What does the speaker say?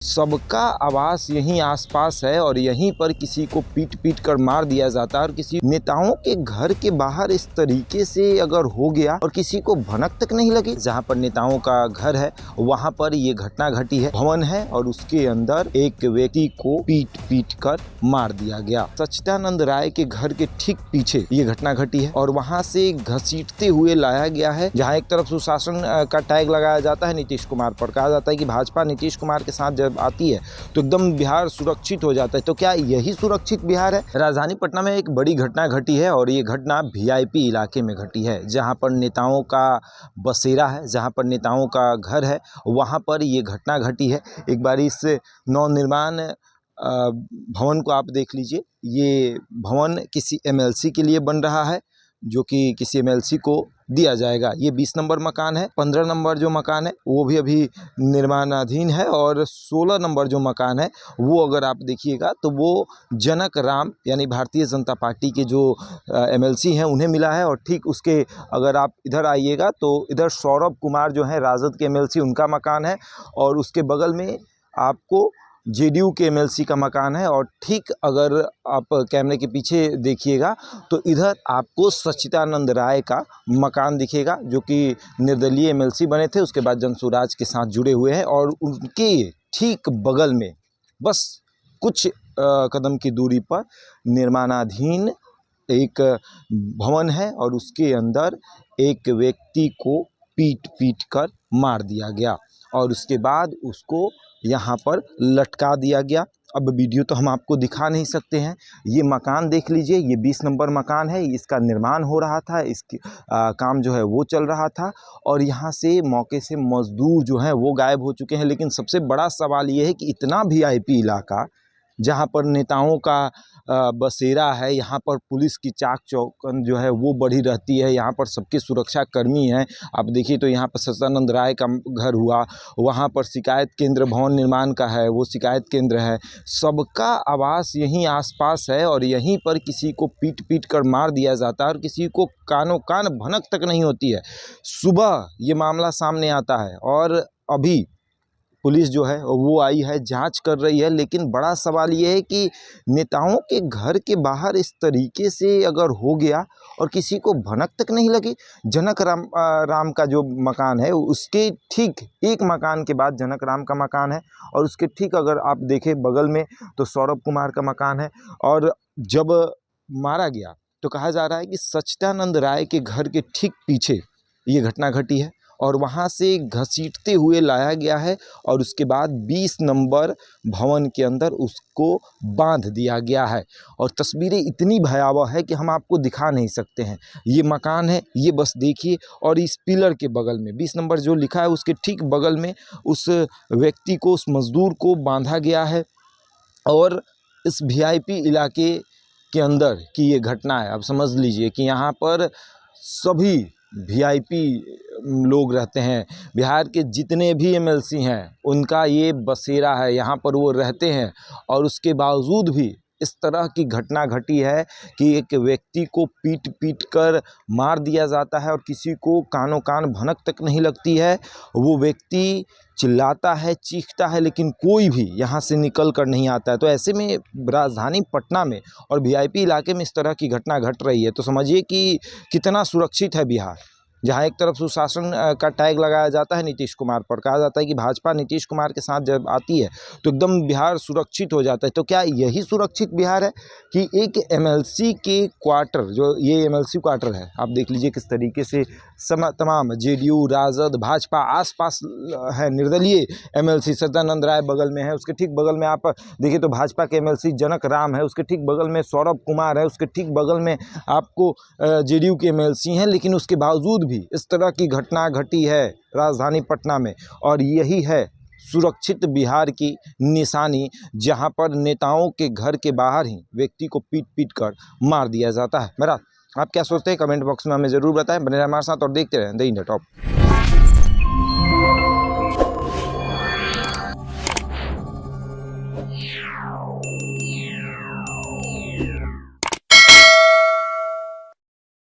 सबका आवास यहीं आसपास है और यहीं पर किसी को पीट पीट कर मार दिया जाता है और किसी नेताओं के घर के बाहर इस तरीके से अगर हो गया और किसी को भनक तक नहीं लगी। जहां पर नेताओं का घर है वहां पर ये घटना घटी है। भवन है और उसके अंदर एक व्यक्ति को पीट पीट कर मार दिया गया। सच्चिदानंद राय के घर के ठीक पीछे ये घटना घटी है और वहां से घसीटते हुए लाया गया है। जहां एक तरफ सुशासन का टैग लगाया जाता है नीतीश कुमार पर, कहा जाता है कि भाजपा नीतीश कुमार के साथ आती है तो एकदम बिहार सुरक्षित हो जाता है। तो क्या यही सुरक्षित बिहार है? राजधानी पटना में एक बड़ी घटना घटी है और ये घटना वीआईपी इलाके में घटी है, जहां पर नेताओं का बसेरा है, जहां पर नेताओं का घर है, वहां पर ये घटना घटी है। एक बार इस नवनिर्माण भवन को आप देख लीजिए। ये भवन किसी एमएलसी के लिए बन रहा है, जो कि किसी एमएलसी को दिया जाएगा। ये 20 नंबर मकान है। 15 नंबर जो मकान है वो भी अभी निर्माणाधीन है और 16 नंबर जो मकान है वो अगर आप देखिएगा तो वो जनक राम यानी भारतीय जनता पार्टी के जो एमएलसी हैं उन्हें मिला है। और ठीक उसके अगर आप इधर आइएगा तो इधर सौरभ कुमार जो है राजद के एमएलसी, उनका मकान है और उसके बगल में आपको जेडीयू के एमएलसी का मकान है। और ठीक अगर आप कैमरे के पीछे देखिएगा तो इधर आपको सच्चिदानंद राय का मकान दिखेगा, जो कि निर्दलीय एमएलसी बने थे, उसके बाद जनसुराज के साथ जुड़े हुए हैं। और उनके ठीक बगल में बस कुछ कदम की दूरी पर निर्माणाधीन एक भवन है और उसके अंदर एक व्यक्ति को पीट पीट कर मार दिया गया और उसके बाद उसको यहाँ पर लटका दिया गया। अब वीडियो तो हम आपको दिखा नहीं सकते हैं। ये मकान देख लीजिए, ये 20 नंबर मकान है, इसका निर्माण हो रहा था, इसकी काम जो है वो चल रहा था और यहाँ से मौके से मजदूर जो हैं वो गायब हो चुके हैं। लेकिन सबसे बड़ा सवाल ये है कि इतना वीआईपी इलाका जहाँ पर नेताओं का बसेरा है, यहाँ पर पुलिस की चाक चौकन जो है वो बढ़ी रहती है, यहाँ पर सबके सुरक्षा कर्मी हैं। आप देखिए तो यहाँ पर सच्चिदानंद राय का घर हुआ, वहाँ पर शिकायत केंद्र भवन निर्माण का है, वो शिकायत केंद्र है। सबका आवास यहीं आसपास है और यहीं पर किसी को पीट पीट कर मार दिया जाता है और किसी को कानों कान भनक तक नहीं होती है। सुबह ये मामला सामने आता है और अभी पुलिस जो है वो आई है, जांच कर रही है। लेकिन बड़ा सवाल ये है कि नेताओं के घर के बाहर इस तरीके से अगर हो गया और किसी को भनक तक नहीं लगी। जनक राम का जो मकान है उसके ठीक एक मकान के बाद जनक राम का मकान है और उसके ठीक अगर आप देखें बगल में तो सौरभ कुमार का मकान है। और जब मारा गया तो कहा जा रहा है कि सच्चिदानंद राय के घर के ठीक पीछे ये घटना घटी है और वहाँ से घसीटते हुए लाया गया है और उसके बाद 20 नंबर भवन के अंदर उसको बांध दिया गया है। और तस्वीरें इतनी भयावह है कि हम आपको दिखा नहीं सकते हैं। ये मकान है, ये बस देखिए, और इस पिलर के बगल में 20 नंबर जो लिखा है उसके ठीक बगल में उस व्यक्ति को, उस मजदूर को बांधा गया है। और इस वीआईपी इलाके के अंदर की ये घटना है। अब समझ लीजिए कि यहाँ पर सभी वीआईपी लोग रहते हैं। बिहार के जितने भी एमएलसी हैं उनका ये बसेरा है, यहाँ पर वो रहते हैं। और उसके बावजूद भी इस तरह की घटना घटी है कि एक व्यक्ति को पीट पीट कर मार दिया जाता है और किसी को कानों कान भनक तक नहीं लगती है। वो व्यक्ति चिल्लाता है, चीखता है, लेकिन कोई भी यहाँ से निकल कर नहीं आता है। तो ऐसे में राजधानी पटना में और वीआईपी इलाके में इस तरह की घटना घट रही है तो समझिए कि कितना सुरक्षित है बिहार। जहाँ एक तरफ सुशासन का टैग लगाया जाता है नीतीश कुमार पर, कहा जाता है कि भाजपा नीतीश कुमार के साथ जब आती है तो एकदम बिहार सुरक्षित हो जाता है। तो क्या यही सुरक्षित बिहार है कि एक एमएलसी के क्वार्टर, जो ये एमएलसी क्वार्टर है, आप देख लीजिए किस तरीके से तमाम जेडीयू, राजद, भाजपा आसपास है। निर्दलीय एमएलसी सच्चिदानंद राय बगल में है, उसके ठीक बगल में आप देखिए तो भाजपा के एमएलसी जनक राम है, उसके ठीक बगल में सौरभ कुमार है, उसके ठीक बगल में आपको जेडीयू के एमएलसी हैं। लेकिन उसके बावजूद भी इस तरह की घटना घटी है राजधानी पटना में और यही है सुरक्षित बिहार की निशानी, जहां पर नेताओं के घर के बाहर ही व्यक्ति को पीट पीट कर मार दिया जाता है। मेरा आप क्या सोचते हैं कमेंट बॉक्स में हमें ज़रूर बताएं। बने रहें हमारे साथ और देखते रहें द इंडिया टॉप।